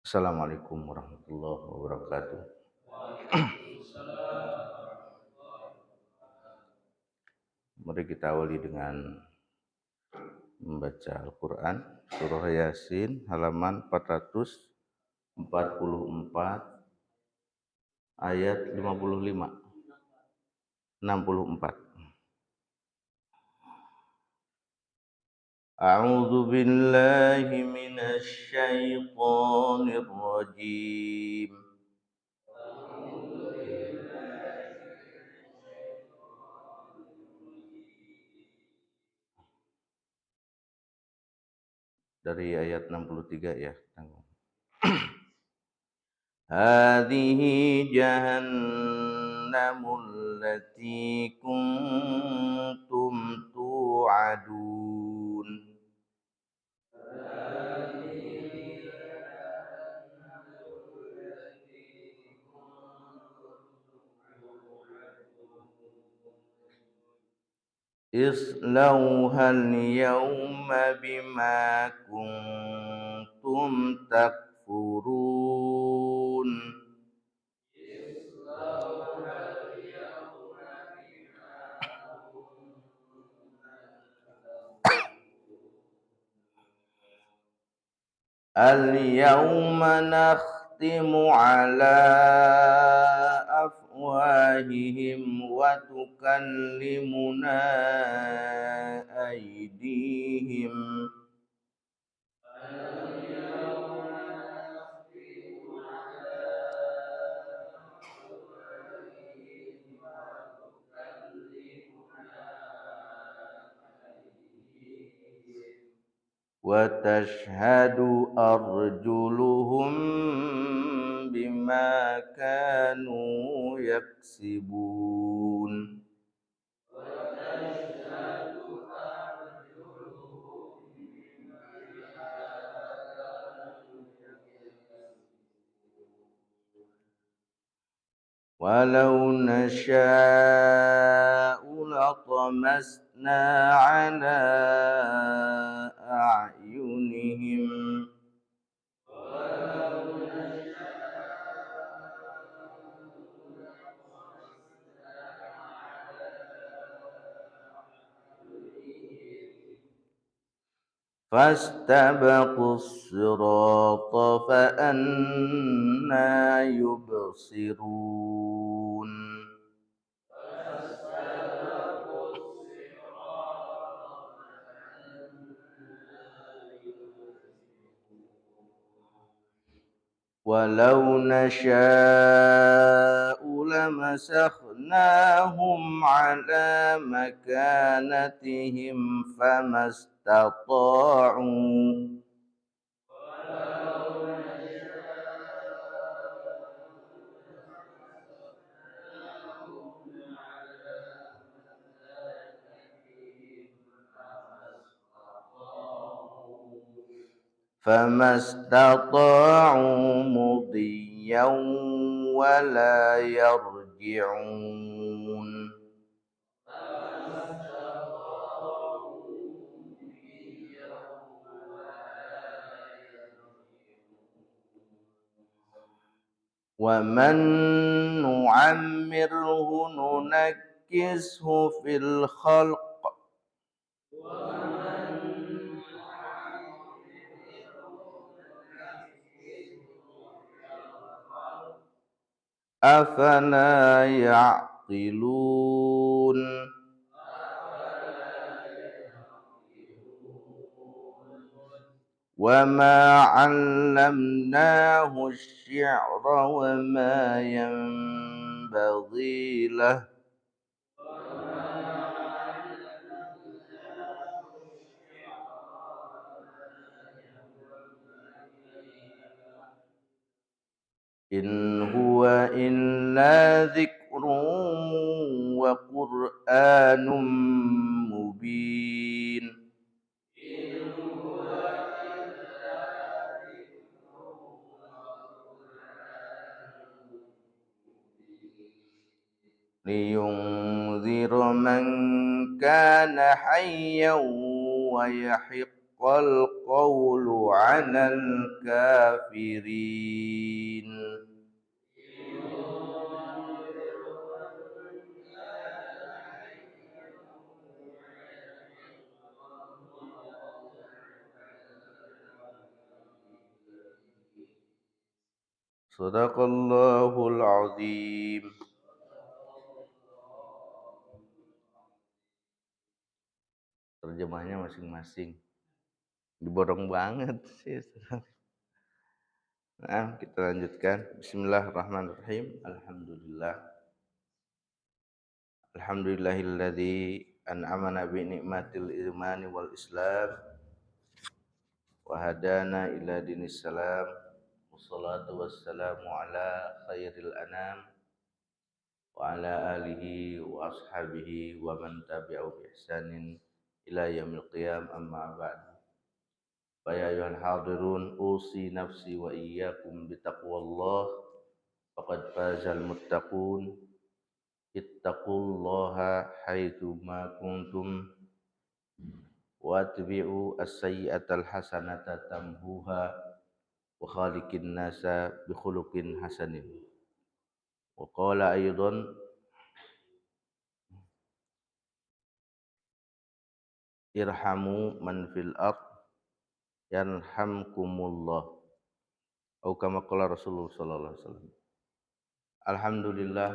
Assalamualaikum warahmatullahi wabarakatuh. Mari kita awali dengan membaca Al-Quran, Surah Yasin, halaman 444, ayat 55, 64. A'udzu billahi minasy syaithanir rajim. Dari ayat 63 ya. Hadhihi jahannamul lati kuntum tu'adun. Islauha al-yawma bima kuntum takfurun. Al-yawma nakhtimu ala afwahihim wa tukallimuna aydihim wa tashhadu arjuluhum bima kanu yaksibun. Walau nasha'u latamasna ala a'yunihim fastabaqus sirata fa anna yubsirun. Walau nasha'u lamasakhnahum ala makanatihim famastata'u mudiyyan wa la yarji'un. Wa man nu'ammirhu nunakkishu fil khalq afala ya'qilun. Wa ma 'allamnahu asy-syi'ra wa ma yanbaghi lah. In huwa illa dzikrun wa qur'anun mubin. Liyunzira man kana hayyan wa yahiqqa haqqal qawlu 'alal kafirin. Sadaqallahul azim. Terjemahnya masing-masing. Diborong banget sih. Nah, kita lanjutkan. Bismillahirrahmanirrahim. Alhamdulillahilladzi an'amana bi ni'matil imani wal islam wa hadana ila dinis salam. Wassalatu wassalamu ala khairil anam wa ala alihi wa ashabihi wa man tabi'ahu bi ihsanin ila yaumil qiyam, amma ba'du. Fa ya ayyuhal hadirun usi nafsi wa iyyakum bi taqwallah faqad fazal muttaqun. Ittaqullaha haitsu ma kuntum watbi'u as-sayyi'atal hasanata tamhuha wa khaliqin nasa bi khuluqin hasanin. Wa qala aidan irhamu man fil ard yarhamkumullah. Atau kama qala Rasulullah sallallahu alaihi wasallam. Alhamdulillah,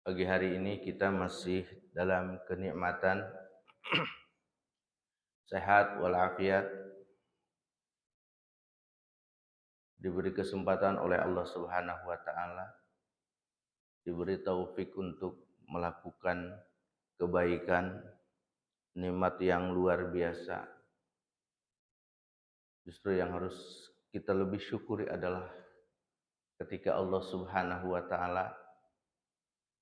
pagi hari ini kita masih dalam kenikmatan sehat walafiat, diberi kesempatan oleh Allah Subhanahu wa taala, diberi taufik untuk melakukan kebaikan, nikmat yang luar biasa. Justru yang harus kita lebih syukuri adalah ketika Allah Subhanahu wa taala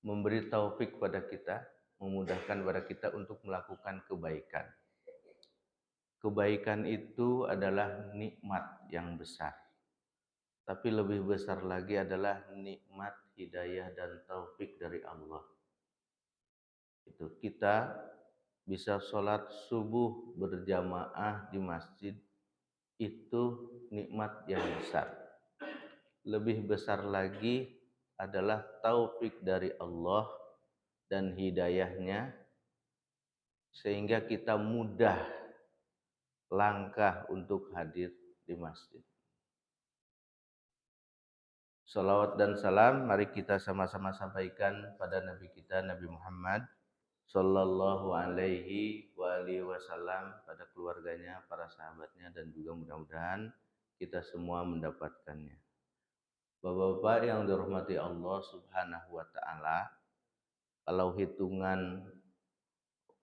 memberi taufik pada kita, memudahkan pada kita untuk melakukan kebaikan. Kebaikan itu adalah nikmat yang besar. Tapi lebih besar lagi adalah nikmat hidayah dan taufik dari Allah. Itu kita bisa sholat subuh berjamaah di masjid, itu nikmat yang besar. Lebih besar lagi adalah taufik dari Allah dan hidayahnya, sehingga kita mudah langkah untuk hadir di masjid. Salawat dan salam mari kita sama-sama sampaikan pada Nabi kita Nabi Muhammad sallallahu alaihi wa alihi wasallam, pada keluarganya, para sahabatnya, dan juga mudah-mudahan kita semua mendapatkannya. Bapak-bapak yang dirahmati Allah Subhanahu wa taala, kalau hitungan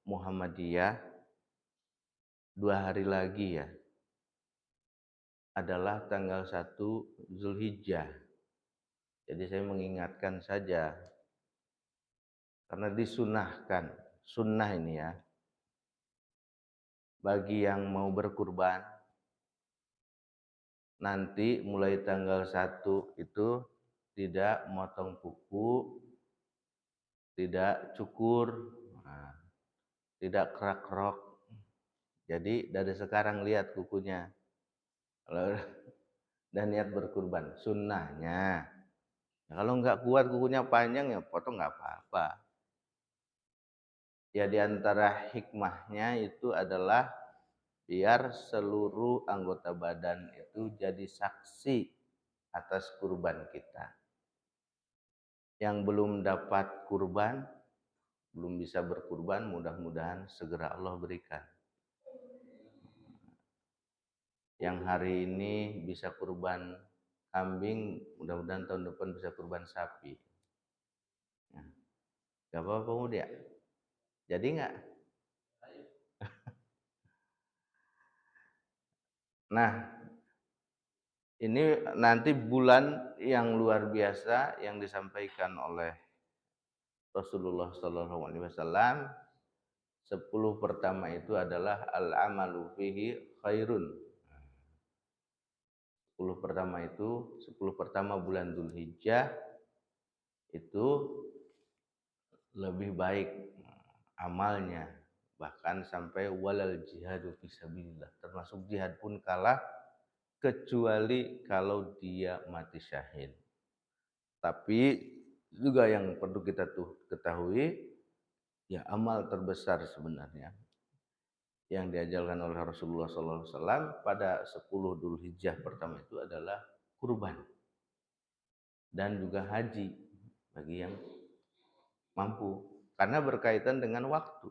Muhammadiyah 2 hari lagi ya adalah tanggal 1 Zulhijjah. Jadi saya mengingatkan saja, karena disunahkan, sunnah ini ya, bagi yang mau berkurban, nanti mulai tanggal 1 itu tidak motong kuku, tidak cukur, tidak kerak-kerok. Jadi dari sekarang lihat kukunya, dan niat berkurban, sunnahnya. Kalau nggak kuat kukunya panjang ya potong nggak apa-apa. Ya diantara hikmahnya itu adalah biar seluruh anggota badan itu jadi saksi atas kurban kita. Yang belum dapat kurban, belum bisa berkurban, mudah-mudahan segera Allah berikan. Yang hari ini bisa kurban kambing, mudah-mudahan tahun depan bisa kurban sapi. Gak apa-apa muda. Jadi nggak? Nah, ini nanti bulan yang luar biasa yang disampaikan oleh Rasulullah Sallallahu Alaihi Wasallam. 10 pertama itu adalah al-amalu fihi khairun. 10 pertama itu, 10 pertama bulan Dzulhijjah itu lebih baik amalnya bahkan sampai walal jihadu fisabilillah, termasuk jihad pun kalah kecuali kalau dia mati syahid. Tapi juga yang perlu kita ketahui, ya amal terbesar sebenarnya yang diajarkan oleh Rasulullah SAW pada 10 Dzulhijjah pertama itu adalah kurban dan juga haji bagi yang mampu, karena berkaitan dengan waktu.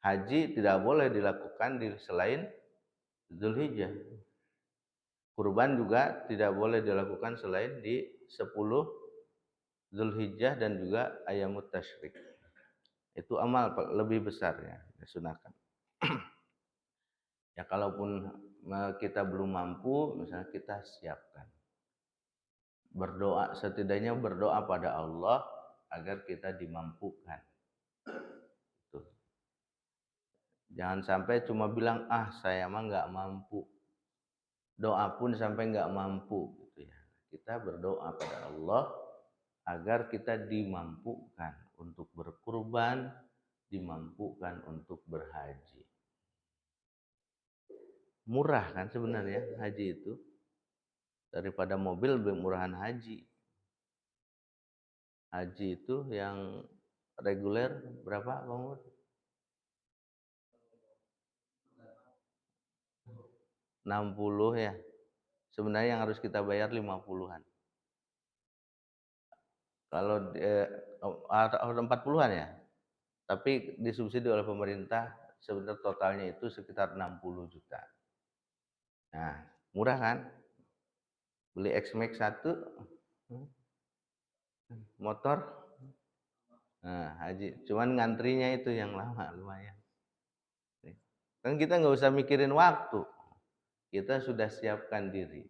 Haji tidak boleh dilakukan di selain Dzulhijjah. Kurban juga tidak boleh dilakukan selain di 10 Dzulhijjah dan juga Ayyamut Tasyrik. Itu amal lebih besarnya disunahkan. Ya kalaupun kita belum mampu, misalnya kita siapkan. Berdoa, setidaknya berdoa pada Allah agar kita dimampukan. Tuh. Jangan sampai cuma bilang, saya mah nggak mampu. Doa pun sampai nggak mampu gitu ya. Kita berdoa pada Allah agar kita dimampukan untuk berkurban, dimampukan untuk berhaji. Murah kan sebenarnya haji itu, daripada mobil lebih murahan haji. Haji itu yang reguler berapa Bang Mur? 60 ya. Sebenarnya yang harus kita bayar 50-an. Kalau 40-an ya. Tapi disubsidi oleh pemerintah, sebenarnya totalnya itu sekitar 60 juta. Nah, murah kan? Beli X-Max 1 motor. Nah, haji. Cuman ngantrinya itu yang lama lumayan. Kan kita nggak usah mikirin waktu. Kita sudah siapkan diri.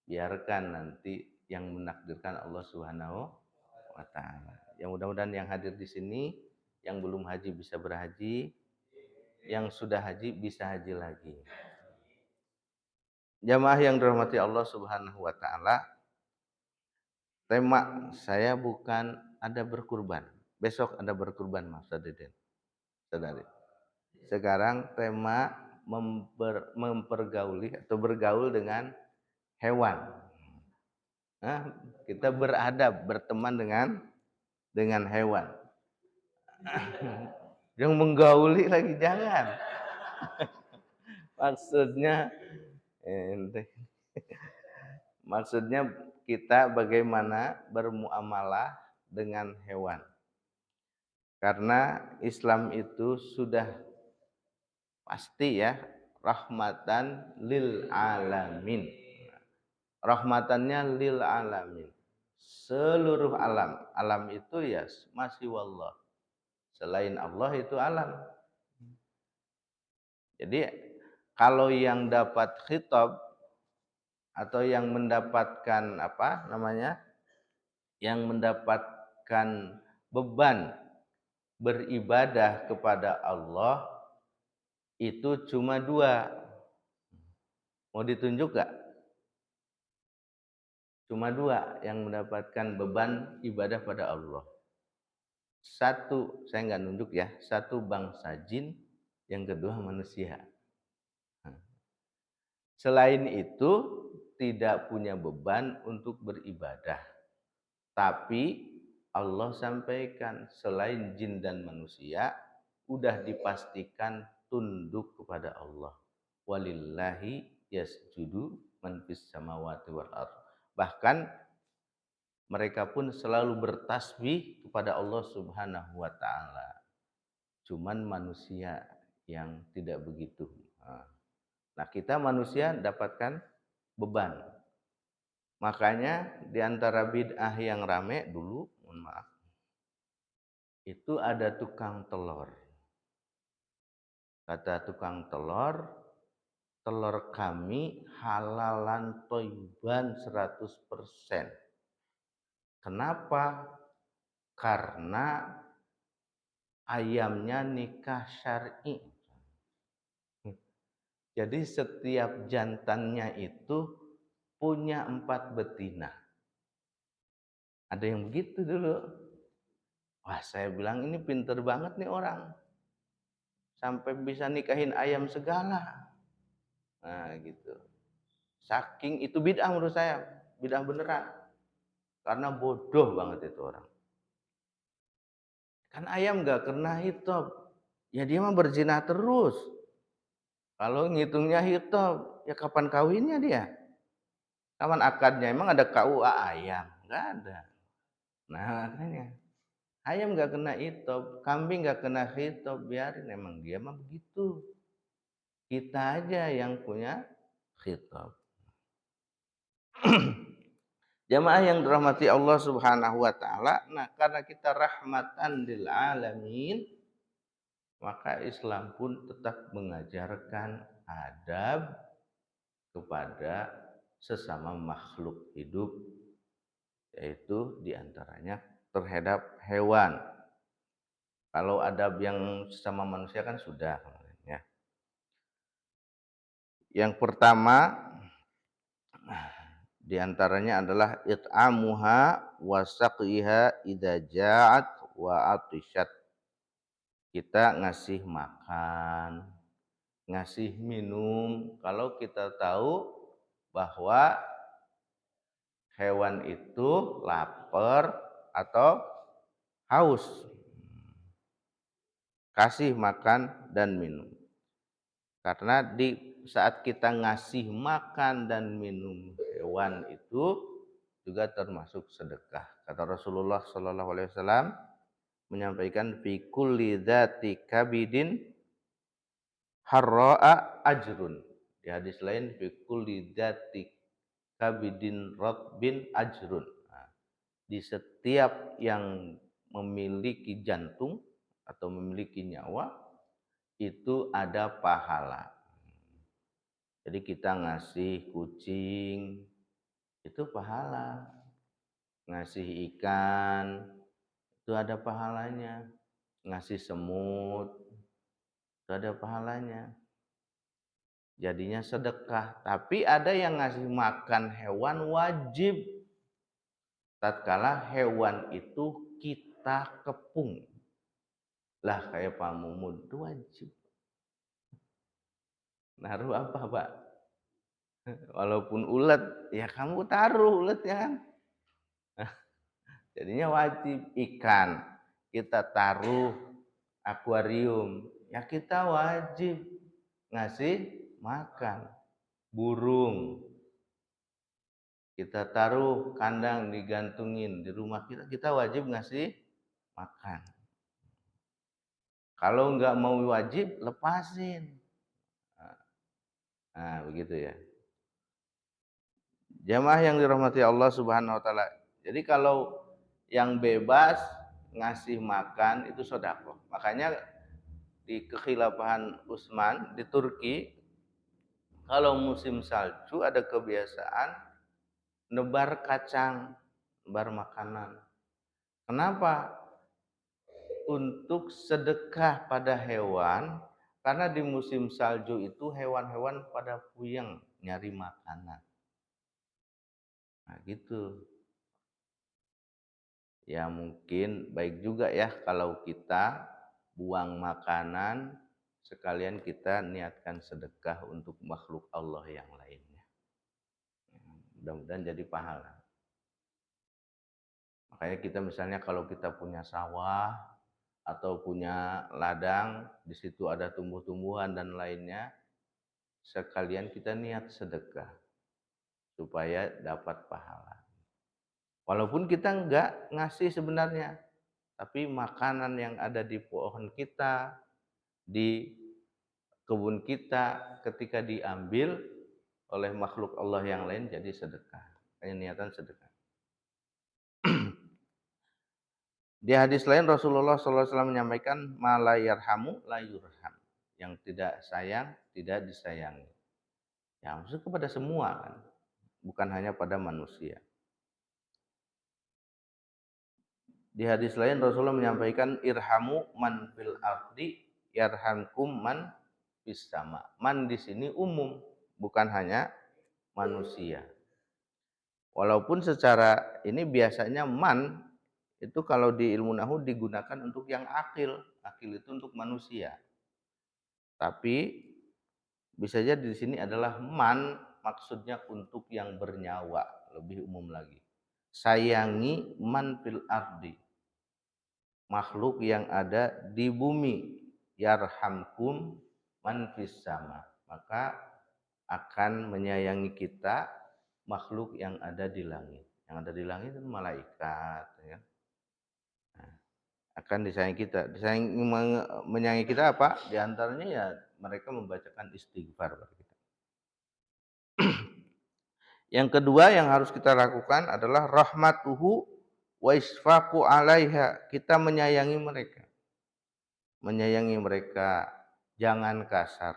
Biarkan nanti yang menakdirkan Allah Subhanahu wa taala. Yang mudah-mudahan yang hadir di sini yang belum haji bisa berhaji, yang sudah haji bisa haji lagi. Jamaah yang dirahmati Allah Subhanahu wa taala, tema saya bukan ada berkurban. Besok ada berkurban Mas Sadeden. Saudari. Sekarang tema mempergauli atau bergaul dengan hewan. Nah, kita beradab, berteman dengan hewan. Yang menggauli lagi jangan. Maksudnya kita bagaimana bermuamalah dengan hewan. Karena Islam itu sudah pasti ya rahmatan lil alamin. Rahmatannya lil alamin. Seluruh alam. Alam itu ya masih wallah. Selain Allah itu alam. Jadi kalau yang dapat khitab atau yang mendapatkan yang mendapatkan beban beribadah kepada Allah itu cuma 2. Mau ditunjuk gak? Cuma 2 yang mendapatkan beban ibadah pada Allah. 1, saya nggak nunjuk ya, 1 bangsa jin, yang kedua manusia. Selain itu tidak punya beban untuk beribadah. Tapi Allah sampaikan selain jin dan manusia udah dipastikan tunduk kepada Allah. Walillahi yasjudu man fis samawati wal ardh. Bahkan mereka pun selalu bertasbih kepada Allah Subhanahu wa taala. Cuman manusia yang tidak begitu. Nah, kita manusia dapatkan beban. Makanya di antara bid'ah yang rame dulu, mohon maaf, itu ada tukang telur. Kata tukang telur, telur kami halalan toiban 100%. Kenapa? Karena ayamnya nikah syar'i. Jadi setiap jantannya itu punya 4 betina. Ada yang begitu dulu. Wah, saya bilang ini pinter banget nih orang, sampai bisa nikahin ayam segala. Nah, gitu. Saking itu bid'ah menurut saya, bid'ah beneran. Karena bodoh banget itu orang. Kan ayam nggak kena hitop, ya dia mah berzina terus. Kalau ngitungnya hitop, ya kapan kawinnya dia? Kapan akadnya? Emang ada KUA ayam? Nggak ada. Nah, makanya ayam nggak kena hitop, kambing nggak kena hitop, biarin emang dia mah begitu. Kita aja yang punya hitop. Jamaah yang dirahmati Allah Subhanahu wa taala, nah karena kita rahmatan lil alamin, maka Islam pun tetap mengajarkan adab kepada sesama makhluk hidup, yaitu diantaranya terhadap hewan. Kalau adab yang sesama manusia kan sudah ya. Yang pertama diantaranya adalah it'amuha wa saqiha idza ja'at wa atishat. Kita ngasih makan, ngasih minum kalau kita tahu bahwa hewan itu lapar atau haus. Kasih makan dan minum. Karena di saat kita ngasih makan dan minum hewan itu juga termasuk sedekah. Kata Rasulullah Shallallahu Alaihi Wasallam menyampaikan fi kulli dzati kabidin harra'a ajrun. Di hadis lain fi kulli dzati kabidin ratbin ajrun. Nah, di setiap yang memiliki jantung atau memiliki nyawa itu ada pahala. Jadi kita ngasih kucing itu pahala, ngasih ikan itu ada pahalanya, ngasih semut itu ada pahalanya. Jadinya sedekah. Tapi ada yang ngasih makan hewan wajib tatkala hewan itu kita kepung. Lah kayak Pak Mumun itu wajib. Naruh apa, Pak? Walaupun ulet, ya kamu taruh uletnya kan. Jadinya wajib. Ikan kita taruh akuarium, ya kita wajib ngasih makan. Burung kita taruh kandang digantungin di rumah kita, kita wajib ngasih makan. Kalau nggak mau wajib, lepasin. Nah, begitu ya. Jamaah yang dirahmati Allah Subhanahu wa taala. Jadi kalau yang bebas ngasih makan itu sedekah. Makanya di kekhilafahan Utsman di Turki, kalau musim salju ada kebiasaan nebar kacang, nebar makanan. Kenapa? Untuk sedekah pada hewan, karena di musim salju itu hewan-hewan pada puyeng nyari makanan. Nah, gitu. Ya mungkin baik juga ya kalau kita buang makanan sekalian kita niatkan sedekah untuk makhluk Allah yang lainnya. Mudah-mudahan jadi pahala. Makanya kita misalnya kalau kita punya sawah atau punya ladang, di situ ada tumbuh-tumbuhan dan lainnya, sekalian kita niat sedekah supaya dapat pahala. Walaupun kita enggak ngasih sebenarnya, tapi makanan yang ada di pohon kita, di kebun kita, ketika diambil oleh makhluk Allah yang lain jadi sedekah. Kayak niatan sedekah. Di hadis lain Rasulullah SAW menyampaikan malayarhamu layurham. Yang tidak sayang tidak disayangi. Ya maksud kepada semua kan, bukan hanya pada manusia. Di hadis lain Rasulullah menyampaikan irhamu man fil ardi yarhamkum man fis sama. Man di sini umum, bukan hanya manusia. Walaupun secara ini biasanya man itu kalau di ilmu nahwu digunakan untuk yang akil. Akil itu untuk manusia. Tapi bisa jadi di sini adalah man, maksudnya untuk yang bernyawa, lebih umum lagi. Sayangi man fil ardi, makhluk yang ada di bumi. Yarhamkum man fis sama, maka akan menyayangi kita makhluk yang ada di langit. Yang ada di langit itu malaikat, ya. Nah, akan disayangi kita. Menyayangi kita apa? Di antaranya ya mereka membacakan istighfar bagi kita. Yang kedua yang harus kita lakukan adalah rahmatuhu wa isfaqu 'alaiha. Kita menyayangi mereka. Menyayangi mereka, jangan kasar.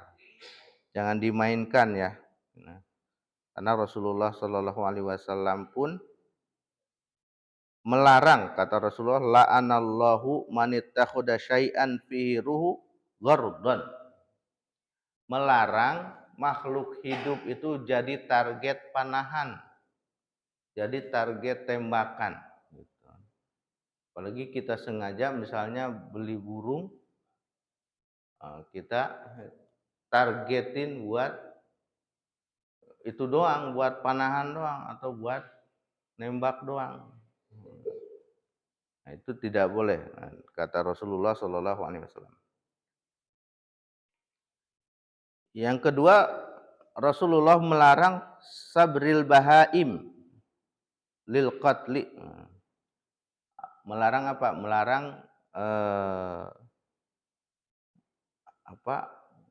Jangan dimainkan ya. Nah, karena Rasulullah Shallallahu alaihi wasallam pun melarang, kata Rasulullah, la'anallahu man ittakhadha syai'an fihi ruhu ghardan. Melarang makhluk hidup itu jadi target panahan, jadi target tembakan gitu. Apalagi kita sengaja misalnya beli burung, kita targetin buat itu doang, buat panahan doang atau buat nembak doang. Nah, itu tidak boleh, kata Rasulullah Shallallahu alaihi wasallam. Yang kedua, Rasulullah melarang sabril bahaim lil qatli. Melarang apa? Melarang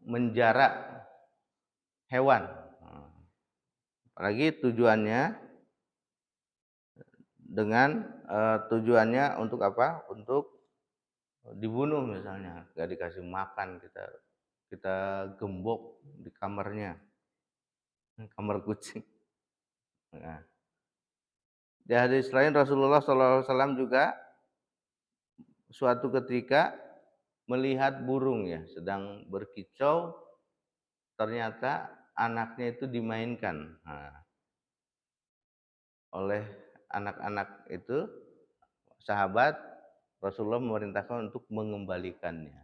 menjarak hewan. Apalagi tujuannya tujuannya untuk apa? Untuk dibunuh misalnya, nggak dikasih makan, kita gembok di kamarnya, kamar kucing. Nah, di hadis lain Rasulullah SAW juga suatu ketika melihat burung ya sedang berkicau, ternyata anaknya itu dimainkan. Nah, oleh anak-anak itu, sahabat Rasulullah memerintahkan untuk mengembalikannya.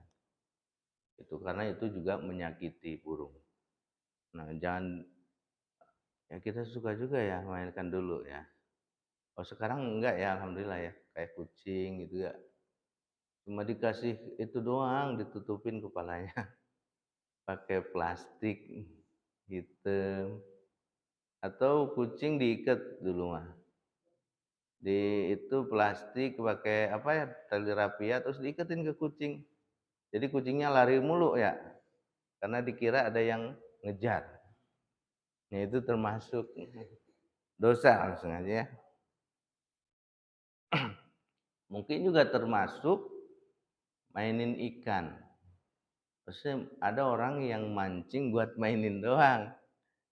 Itu karena itu juga menyakiti burung. Nah, jangan ya, kita suka juga ya mainkan dulu ya. Oh, sekarang enggak ya, alhamdulillah ya. Kayak kucing gitu ya. Cuma dikasih itu doang, ditutupin kepalanya pakai plastik hitam, atau kucing diikat dulu mah. Di itu plastik pakai apa ya, tali rapia, terus diiketin ke kucing. Jadi kucingnya lari mulu ya, karena dikira ada yang ngejar. Nah, itu termasuk dosa langsung aja ya. Mungkin juga termasuk mainin ikan. Terus ada orang yang mancing buat mainin doang.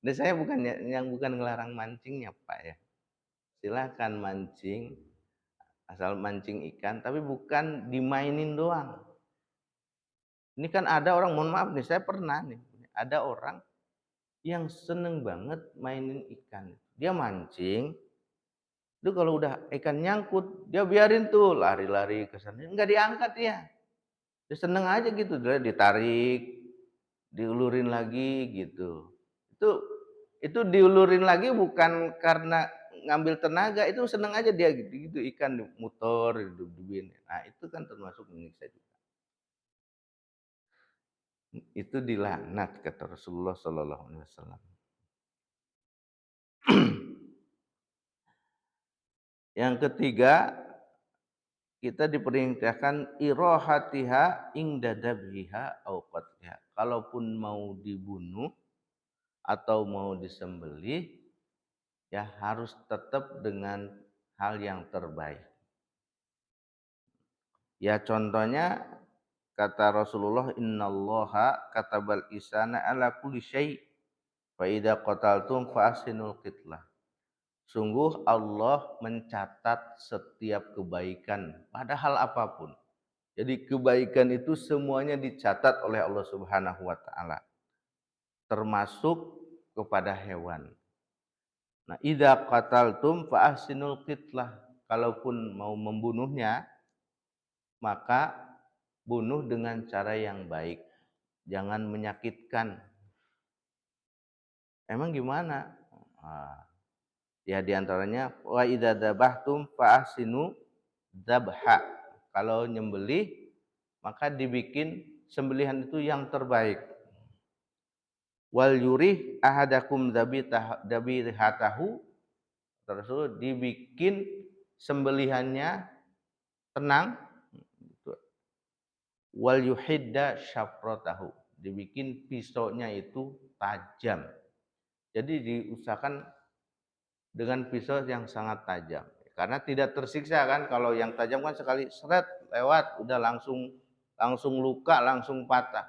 Nah, saya bukan yang bukan ngelarang mancingnya Pak ya. Silakan mancing, asal mancing ikan, tapi bukan dimainin doang. Ini kan ada orang, mohon maaf nih, saya pernah nih, ada orang yang seneng banget mainin ikan. Dia mancing, itu kalau udah ikan nyangkut, dia biarin tuh lari-lari ke sana, nggak diangkat ya. Dia seneng aja gitu, dia ditarik, diulurin lagi gitu. Itu diulurin lagi bukan karena ngambil tenaga, itu seneng aja dia gitu, ikan muter didudukin. Nah, itu kan termasuk menyiksa juga. Itu dilaknat kata Rasulullah Sallallahu Alaihi Wasallam. Yang ketiga, kita diperintahkan irohatiha ingdadabhiha au qatliha. Kalaupun mau dibunuh atau mau disembelih, ya harus tetap dengan hal yang terbaik. Ya contohnya kata Rasulullah, innallaha katabal ihsana ala kulli syai' fa idza qataltum fa ahsinul qitlah. Sungguh Allah mencatat setiap kebaikan pada hal apapun. Jadi kebaikan itu semuanya dicatat oleh Allah Subhanahu wa taala, termasuk kepada hewan. Nah, idza qataltum fa ahsinul qitlah. kalaupun mau membunuhnya, maka bunuh dengan cara yang baik, jangan menyakitkan. Emang gimana? Nah, ya diantaranya wa idza dzabhtum fa ahsinu dzabha. Kalau nyembelih maka dibikin sembelihan itu yang terbaik. Wal yurih ahadakum dzabihatahu, terus dibikin sembelihannya tenang. Wal yuhidda syafratahu, dibikin pisaunya itu tajam. Jadi diusahakan dengan pisau yang sangat tajam, karena tidak tersiksa kan. Kalau yang tajam kan sekali seret lewat udah langsung luka, langsung patah.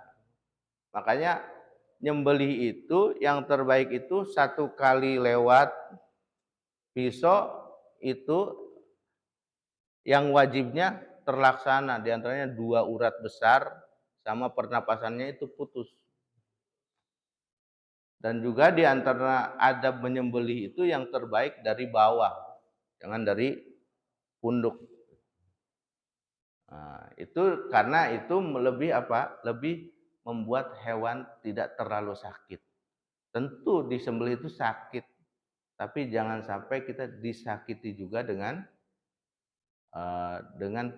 Makanya nyembelih itu yang terbaik itu satu kali lewat pisau itu yang wajibnya terlaksana, diantaranya 2 urat besar sama pernapasannya itu putus. Dan juga di antara adab menyembelih itu yang terbaik dari bawah, jangan dari punduk. Nah, itu karena itu lebih apa? Lebih membuat hewan tidak terlalu sakit. Tentu disembelih itu sakit, tapi jangan sampai kita disakiti juga dengan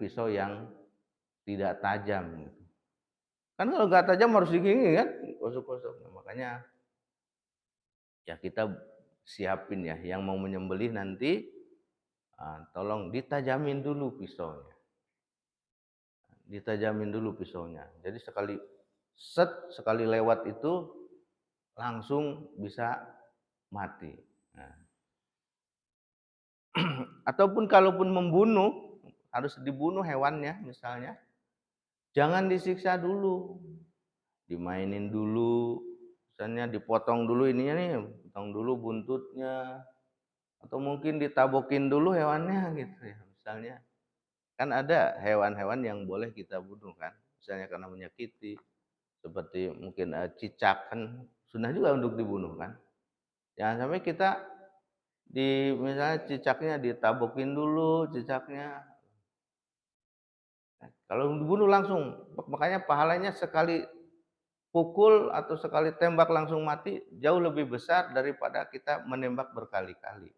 pisau yang tidak tajam. Kan kalau nggak tajam harus digini kan, kosok-kosok. Nah, makanya ya kita siapin ya, yang mau menyembelih nanti tolong ditajamin dulu pisaunya. Ditajamin dulu pisaunya. Jadi sekali lewat itu langsung bisa mati. Nah. Ataupun kalaupun membunuh, harus dibunuh hewannya misalnya, jangan disiksa dulu. Dimainin dulu, misalnya dipotong dulu ininya nih, potong dulu buntutnya, atau mungkin ditabokin dulu hewannya gitu ya misalnya. Kan ada hewan-hewan yang boleh kita bunuh kan, misalnya karena menyakiti, seperti mungkin cicak kan sunnah juga untuk dibunuh kan. Jangan sampai kita misalnya cicaknya ditabokin dulu cicaknya. Kalau dibunuh langsung, makanya pahalanya sekali pukul atau sekali tembak langsung mati jauh lebih besar daripada kita menembak berkali-kali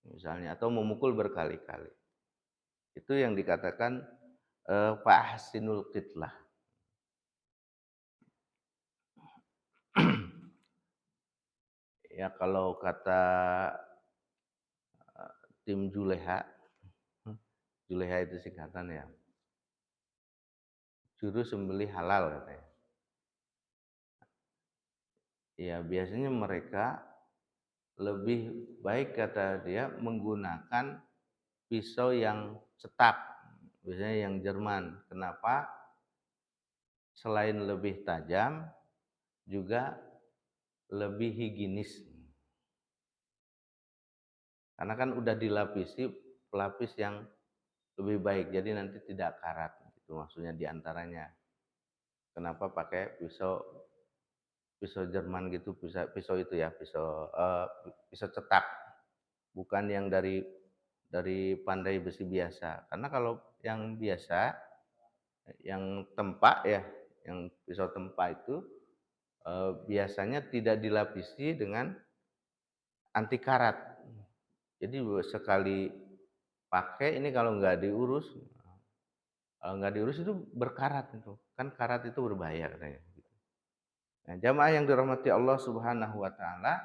misalnya, atau memukul berkali-kali. Itu yang dikatakan fahsinul qitlah. Ya kalau kata tim Juleha, Juleha itu singkatan ya, juru sembelih halal katanya. Ya biasanya mereka lebih baik kata dia menggunakan pisau yang cetak, biasanya yang Jerman. Kenapa? Selain lebih tajam, juga lebih higienis. Karena kan udah dilapisi pelapis yang lebih baik, jadi nanti tidak karat. Itu maksudnya diantaranya. Kenapa pakai pisau Jerman gitu, pisau itu ya, pisau cetak, bukan yang dari pandai besi biasa. Karena kalau yang biasa, yang tempa ya, yang pisau tempa itu biasanya tidak dilapisi dengan anti karat. Jadi sekali pakai ini kalau nggak diurus itu berkarat itu. Kan karat itu berbahaya katanya. Nah, jamaah yang dirahmati Allah Subhanahu wa taala,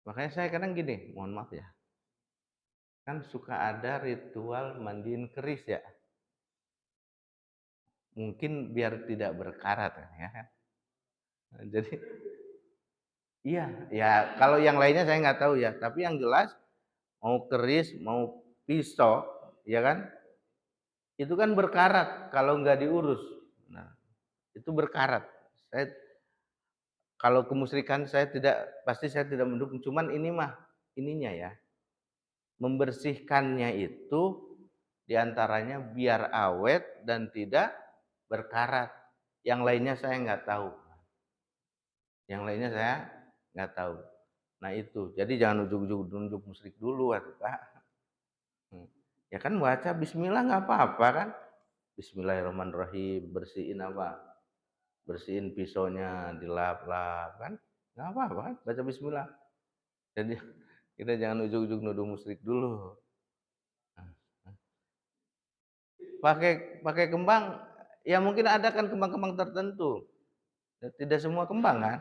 makanya saya kadang gini, mohon maaf ya. Kan suka ada ritual mandiin keris ya. Mungkin biar tidak berkarat ya kan. Nah, jadi iya, ya kalau yang lainnya saya nggak tahu ya, tapi yang jelas mau keris, mau pisau, ya kan? Itu kan berkarat kalau nggak diurus. Nah, itu berkarat. Saya kalau kemusyrikan pasti saya tidak mendukung. Cuman ini mah ininya ya, membersihkannya itu diantaranya biar awet dan tidak berkarat. Yang lainnya saya nggak tahu. Yang lainnya saya nggak tahu. Nah itu, jadi jangan ujuk-ujuk nunjuk musyrik dulu, Pak. Ya kan baca bismillah nggak apa-apa kan. Bismillahirrahmanirrahim, bersihin apa? Bersihin pisaunya, dilap-lap kan? Nggak apa-apa kan baca bismillah. Jadi kita jangan ujug-ujug nuduh musyrik dulu. Pakai pakai kembang, ya mungkin ada kan kembang-kembang tertentu. Tidak semua kembang kan?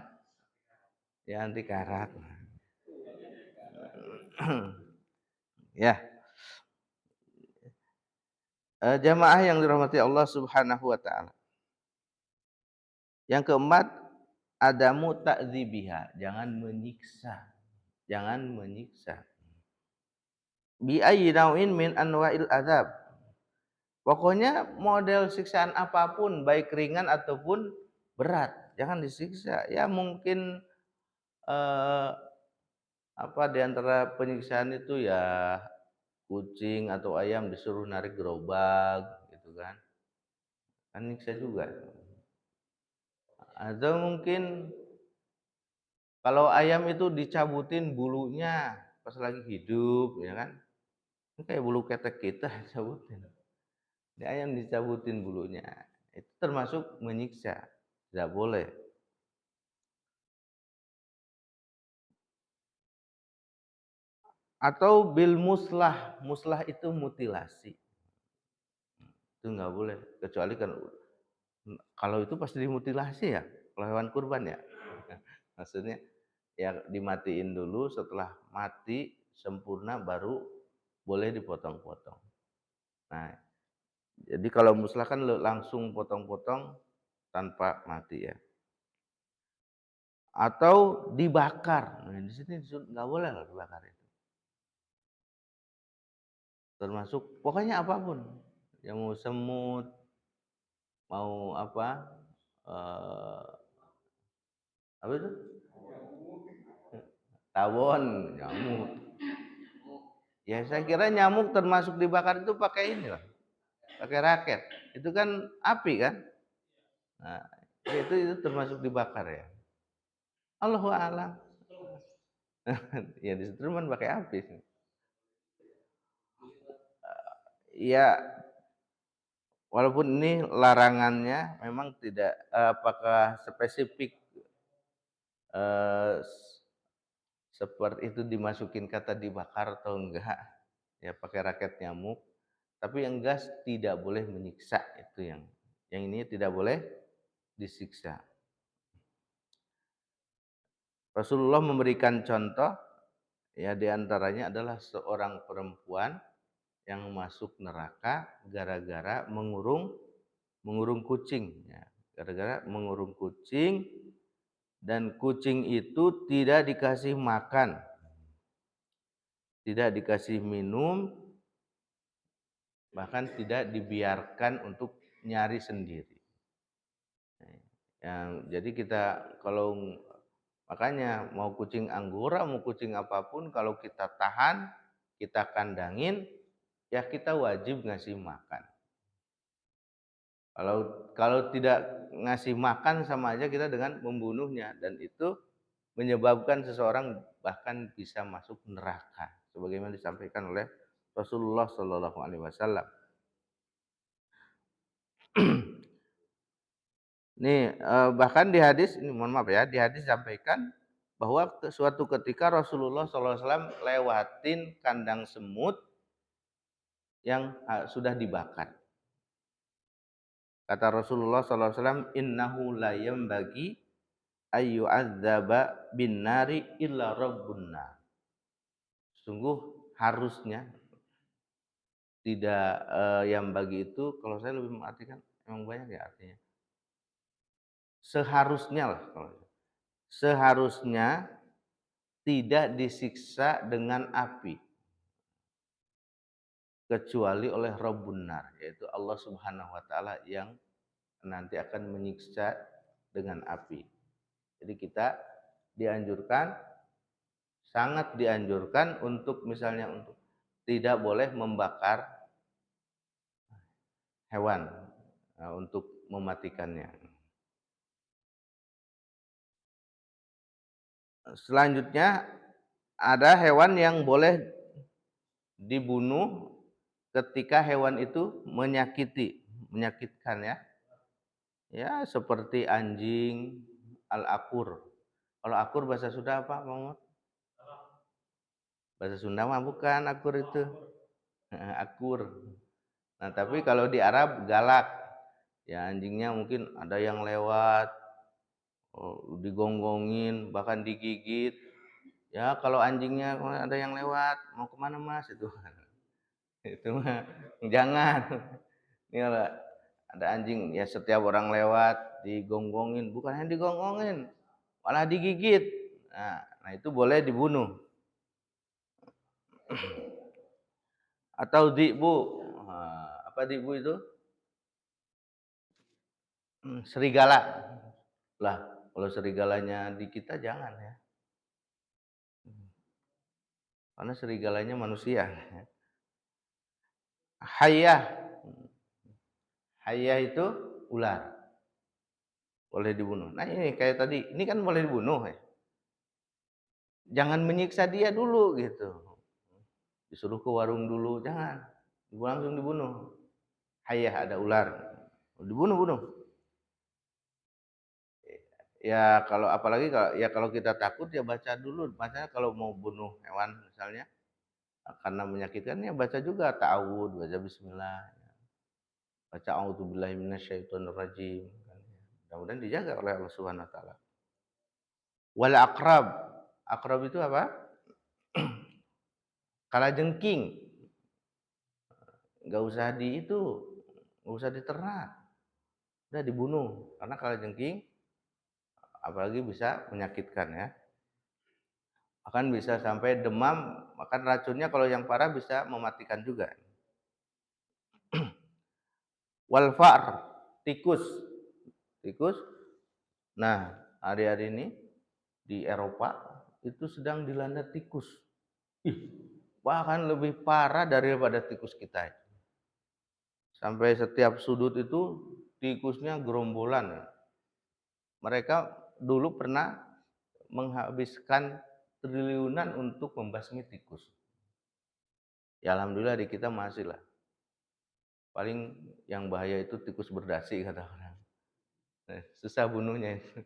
Ya anti karat. Ya, jamaah yang dirahmati Allah Subhanahu wa taala. Yang keempat, adamu ta'dzibiha, jangan menyiksa. Jangan menyiksa. Bi ayyi nau'in min anwa'il adzab. Pokoknya model siksaan apapun, baik ringan ataupun berat, jangan disiksa. Ya mungkin eh, apa di antara penyiksaan itu ya kucing atau ayam disuruh narik gerobak gitu kan. Kan nyiksa juga. Atau mungkin kalau ayam itu dicabutin bulunya pas lagi hidup ya kan. Ini kayak bulu ketek kita cabutin. Di ayam dicabutin bulunya. Itu termasuk menyiksa. Tidak boleh. Atau bil muslah. Muslah itu mutilasi. Itu nggak boleh. Kecuali kan kalau itu pasti dimutilasi ya. Kalau hewan kurban ya. Maksudnya ya dimatiin dulu, setelah mati sempurna baru boleh dipotong-potong. Nah, jadi kalau muslah kan langsung potong-potong tanpa mati ya. Atau dibakar. Nah, di sini nggak boleh loh dibakar itu. Termasuk pokoknya apapun. Yang mau semut, mau apa itu? Tawon, nyamuk. Ya saya kira nyamuk termasuk dibakar itu pakai ini lah, pakai raket. Itu kan api kan? Nah, itu termasuk dibakar ya. Allahu a'lam. Ya disetruman pakai api. Ya walaupun ini larangannya memang tidak apakah spesifik eh, seperti itu dimasukin kata dibakar atau enggak. Ya pakai raket nyamuk. Tapi yang gas tidak boleh menyiksa, itu yang ini tidak boleh disiksa. Rasulullah memberikan contoh, ya diantaranya adalah seorang perempuan yang masuk neraka gara-gara mengurung kucing, ya. Gara-gara mengurung kucing, dan kucing itu tidak dikasih makan, tidak dikasih minum, bahkan tidak dibiarkan untuk nyari sendiri. Yang jadi kita kalau makanya mau kucing anggora, mau kucing apapun, kalau kita tahan, kita kandangin, ya kita wajib ngasih makan. Kalau kalau tidak ngasih makan sama aja kita dengan membunuhnya, dan itu menyebabkan seseorang bahkan bisa masuk neraka sebagaimana disampaikan oleh Rasulullah Shallallahu alaihi wasallam. Nih bahkan di hadis ini, mohon maaf ya, di hadis disampaikan bahwa suatu ketika Rasulullah SAW lewatin kandang semut yang sudah dibakar. Kata Rasulullah SAW, innahu la yambagi ayyu adzaba bin nari illa rabbun nar. Sungguh harusnya tidak yang bagi itu, kalau saya lebih mengartikan memang banyak ya artinya. Seharusnya lah seharusnya tidak disiksa dengan api kecuali oleh Rabbun Nar, yaitu Allah Subhanahu wa taala yang nanti akan menyiksa dengan api. Jadi kita dianjurkan, sangat dianjurkan untuk misalnya untuk tidak boleh membakar hewan untuk mematikannya. Selanjutnya ada hewan yang boleh dibunuh ketika hewan itu menyakitkan ya. Ya seperti anjing, al-akur. Kalau akur bahasa Sunda apa, Muhammad? Bahasa Sunda mah bukan akur itu. Akur. Nah, tapi kalau di Arab galak. Ya anjingnya mungkin ada yang lewat, digonggongin, bahkan digigit. Ya kalau anjingnya ada yang lewat, mau kemana mas itu? Itu mah jangan. Ini ada anjing ya setiap orang lewat digonggongin, bukannya digonggongin, malah digigit. Nah itu boleh dibunuh. Atau dibu, apa dibu itu? Serigala. Lah, kalau serigalanya di kita jangan ya. Karena serigalanya manusia. Hayah. Hayah itu ular. Boleh dibunuh. Nah ini kayak tadi, ini kan boleh dibunuh ya. Jangan menyiksa dia dulu gitu. Disuruh ke warung dulu, jangan. Langsung dibunuh. Hayah ada ular. Dibunuh-bunuh. Ya kalau apalagi kalau kita takut ya baca dulu. Bacanya kalau mau bunuh hewan misalnya karena menyakitkan ya baca juga ta'awud, baca bismillah. Baca a'udzubillahi minasyaitonirrajim. Mudah-mudahan dijaga oleh Allah Subhanahu wa taala. Wal aqrab. Aqrab itu apa? Kalajengking. Enggak usah enggak usah diternak. Udah dibunuh karena kalajengking apalagi bisa menyakitkan ya. Akan bisa sampai demam, makan racunnya kalau yang parah bisa mematikan juga. Wal fa'r, tikus. Tikus. Nah, hari-hari ini di Eropa itu sedang dilanda tikus. Bahkan lebih parah daripada tikus kita. Sampai setiap sudut itu tikusnya gerombolan. Mereka dulu pernah menghabiskan triliunan untuk membasmi tikus. Ya alhamdulillah di kita masih lah. Paling yang bahaya itu tikus berdasi kata orang. Susah bunuhnya itu.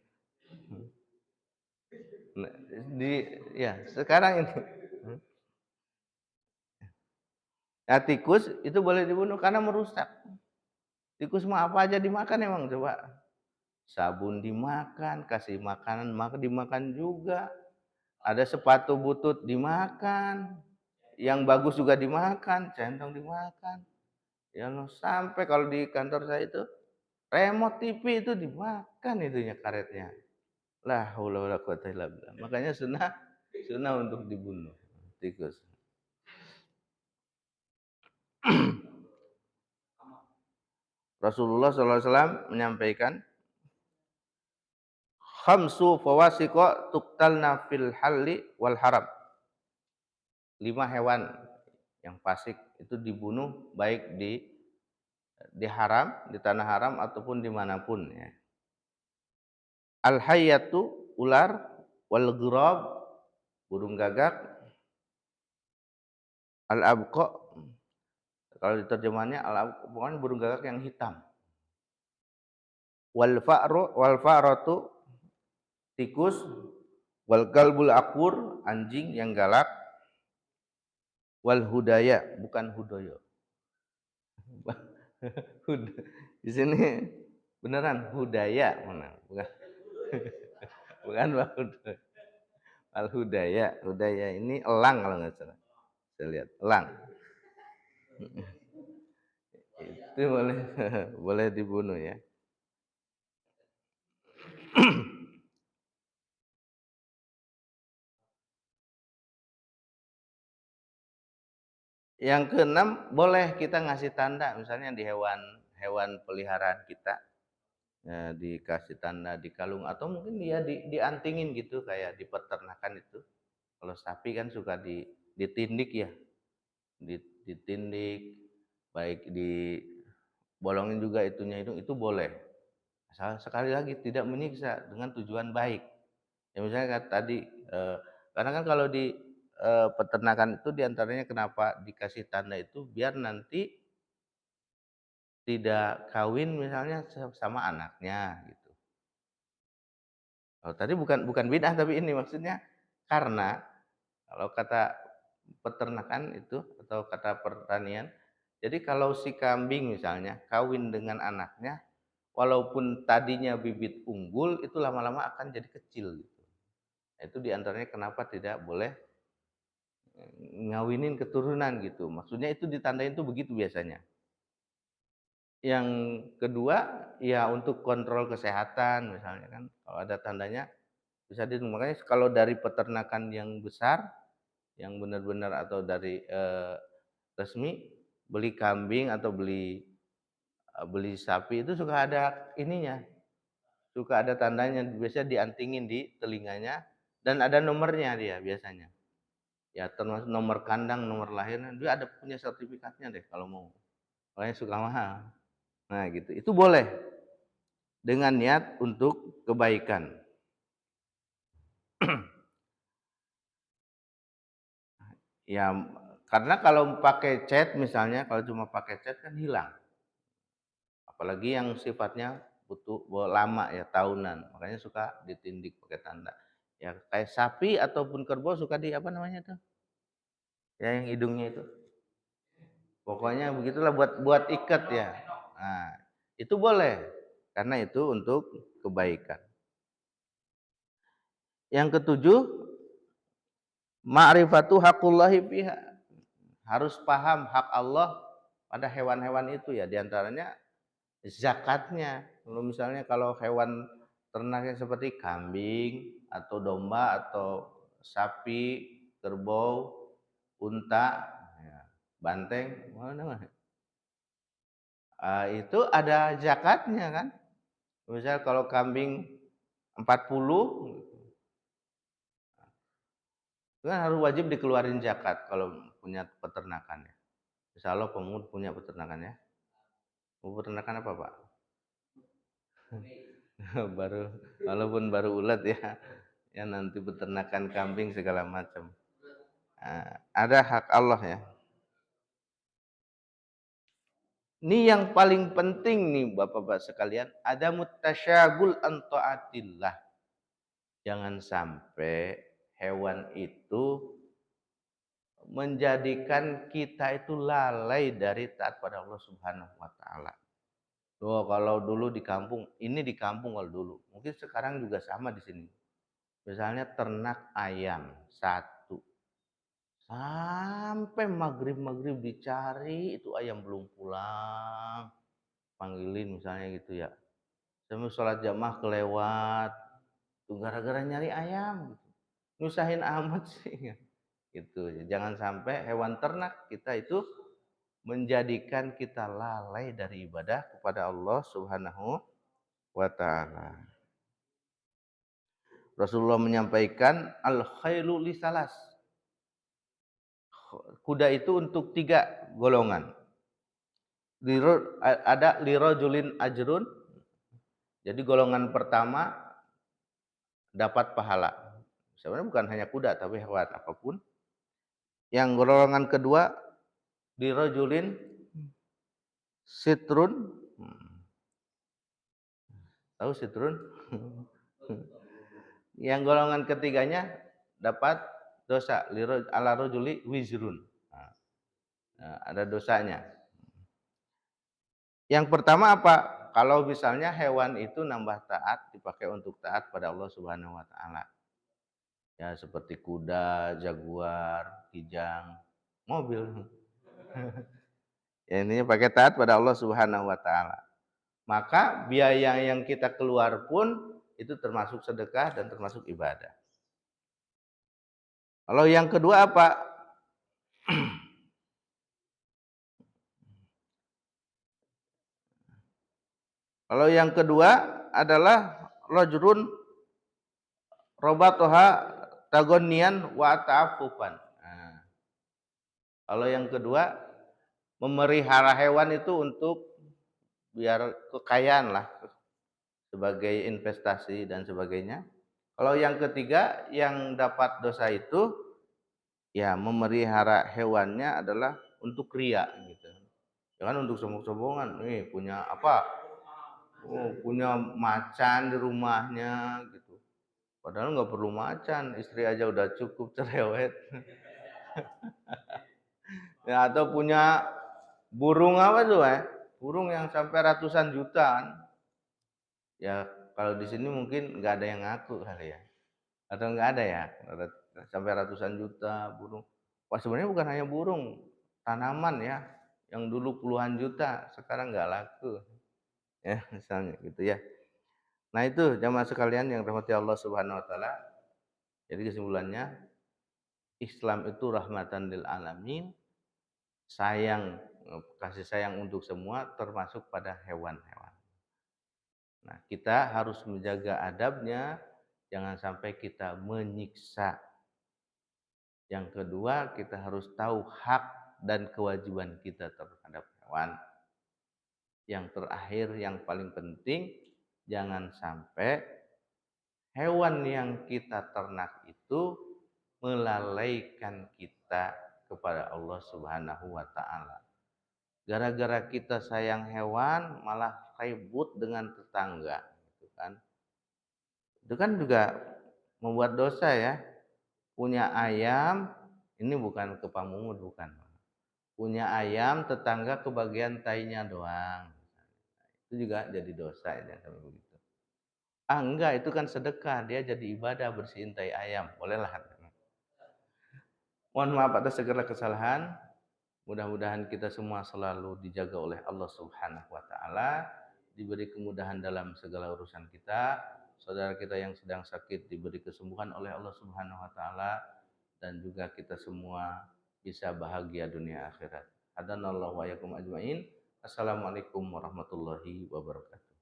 Nah, ya sekarang ini. Nah, tikus itu boleh dibunuh karena merusak. Tikus mah apa aja dimakan emang coba. Sabun dimakan, kasih makanan maka dimakan juga. Ada sepatu butut dimakan, yang bagus juga dimakan, centong dimakan. Ya sampai kalau di kantor saya itu remote TV itu dimakan itunya karetnya. La haula wala quwata illa billah. Makanya sunnah untuk dibunuh tikus. Rasulullah SAW menyampaikan khamsu fawasiqa tuqtalna fil halli wal haram. 5 hewan yang fasik itu dibunuh baik di haram, di tanah haram ataupun dimanapun ya. Al hayyatu ular, wal ghurab burung gagak, al abqa kalau diterjemahnya al abqa pokoknya burung gagak yang hitam. Wal fa'ratu tikus, wal kalbul akur anjing yang galak, wal hudaya bukan hudoyo. Di sini beneran hudaya mana? Bukan. Bukan al hudaya. Hudaya ini elang kalau nggak salah. Saya lihat elang. Itu boleh boleh dibunuh ya. Yang keenam, boleh kita ngasih tanda misalnya di hewan peliharaan kita. Ya, dikasih tanda di kalung atau mungkin dia diantingin gitu kayak di peternakan itu. Kalau sapi kan suka ditindik ya. Ditindik baik dibolongin juga itunya itu boleh. Sekali lagi tidak menyiksa dengan tujuan baik. Ya misalnya tadi karena kan kalau di peternakan itu diantaranya kenapa dikasih tanda itu biar nanti tidak kawin misalnya sama anaknya gitu. Oh, tadi bukan bid'ah tapi ini maksudnya karena kalau kata peternakan itu atau kata pertanian, jadi kalau si kambing misalnya kawin dengan anaknya, walaupun tadinya bibit unggul itu lama-lama akan jadi kecil gitu. Nah, itu diantaranya kenapa tidak boleh ngawinin keturunan gitu. Maksudnya itu ditandain tuh begitu biasanya. Yang kedua, ya untuk kontrol kesehatan misalnya kan, kalau ada tandanya bisa makanya kalau dari peternakan yang besar, yang benar-benar atau dari resmi, beli kambing atau beli sapi itu suka ada ininya, suka ada tandanya, biasanya diantingin di telinganya dan ada nomornya dia biasanya. Ya termasuk nomor kandang, nomor lahirnya, dia ada punya sertifikatnya deh kalau mau. Makanya suka mahal. Nah gitu, itu boleh dengan niat untuk kebaikan. Ya karena kalau pakai cat misalnya, kalau cuma pakai cat kan hilang. Apalagi yang sifatnya butuh lama ya, tahunan. Makanya suka ditindik pakai tanda. Ya kayak sapi ataupun kerbau suka di apa namanya tuh? Ya yang hidungnya itu. Pokoknya begitulah buat ikat ya. Nah, itu boleh karena itu untuk kebaikan. Yang ketujuh, ma'rifatu haqqullahi fiha. Harus paham hak Allah pada hewan-hewan itu ya, diantaranya zakatnya. Kalau misalnya kalau hewan ternaknya seperti kambing atau domba atau sapi, kerbau, unta, ya, banteng, mana? Itu ada zakatnya kan. Misal kalau kambing 40, itu kan harus wajib dikeluarin zakat kalau punya peternakan ya. Insya Allah pemungut punya peternakan ya. Peternakan apa Pak? Baru, walaupun baru ulat ya. Ya nanti peternakan kambing segala macam. Ada hak Allah ya. Ini yang paling penting nih Bapak-bapak sekalian, ada mutasyagul an taatillah. Jangan sampai hewan itu menjadikan kita itu lalai dari taat pada Allah Subhanahu wa taala. Tuh kalau dulu di kampung, ini di kampung kalau dulu, mungkin sekarang juga sama di sini. Misalnya ternak ayam satu, sampai maghrib dicari itu ayam belum pulang, panggilin misalnya gitu ya. Sampai sholat jamaah kelewat, tuh gara-gara nyari ayam, gitu. Nyusahin amat sih. Gitu. Jangan sampai hewan ternak kita itu menjadikan kita lalai dari ibadah kepada Allah Subhanahu wa taala. Rasulullah menyampaikan al khailu lisalas. Kuda itu untuk 3 golongan. Ada lirajulin ajrun. Jadi golongan pertama dapat pahala. Sebenarnya bukan hanya kuda tapi hewan apapun. Yang golongan kedua lirajulin sitrun. Tahu sitrun? Yang golongan ketiganya dapat dosa ala rajuli wizrun. Nah, ada dosanya. Yang pertama apa? Kalau misalnya hewan itu nambah taat, dipakai untuk taat pada Allah Subhanahu wa taala. Ya seperti kuda, jaguar, kijang, mobil. Ya ini pakai taat pada Allah Subhanahu wa taala. Maka biaya yang kita keluar pun itu termasuk sedekah dan termasuk ibadah. Kalau yang kedua apa? Kalau yang kedua adalah rajulun robatoha tagonian wa ta'affufan. Nah, kalau yang kedua memelihara hewan itu untuk biar kekayaan lah, sebagai investasi dan sebagainya. Kalau yang ketiga yang dapat dosa itu ya memelihara hewannya adalah untuk ria gitu. Jangan untuk sombong-sombongan, nih punya apa? Oh, punya macan di rumahnya gitu. Padahal nggak perlu macan, istri aja udah cukup cerewet. Ya, atau punya burung apa tuh, burung yang sampai ratusan jutaan. Ya kalau di sini mungkin nggak ada yang ngaku kali ya, atau nggak ada ya, sampai ratusan juta burung. Wah sebenarnya bukan hanya burung, tanaman ya, yang dulu puluhan juta sekarang nggak laku, ya misalnya gitu ya. Nah itu jamaah sekalian yang dirahmati Allah Subhanahu Wa Taala. Jadi kesimpulannya, Islam itu rahmatan lil alamin, sayang, kasih sayang untuk semua, termasuk pada hewan-hewan. Nah, kita harus menjaga adabnya, jangan sampai kita menyiksa. Yang kedua, kita harus tahu hak dan kewajiban kita terhadap hewan. Yang terakhir, yang paling penting, jangan sampai hewan yang kita ternak itu melalaikan kita kepada Allah Subhanahu wa taala. Gara-gara kita sayang hewan malah ribut dengan tetangga gitu kan. Itu kan juga membuat dosa ya. Punya ayam, ini bukan ke Pamungut bukan. Punya ayam tetangga kebagian tainya doang. Itu juga jadi dosa ya sampai begitu. Ah enggak, itu kan sedekah, dia jadi ibadah bersihin tai ayam. Bolehlah. Mohon maaf atas segala kesalahan. Mudah-mudahan kita semua selalu dijaga oleh Allah Subhanahu wa taala, diberi kemudahan dalam segala urusan kita. Saudara kita yang sedang sakit diberi kesembuhan oleh Allah Subhanahu wa taala, dan juga kita semua bisa bahagia dunia akhirat. Hadanallahu wa iyyakum ajmain. Assalamualaikum warahmatullahi wabarakatuh.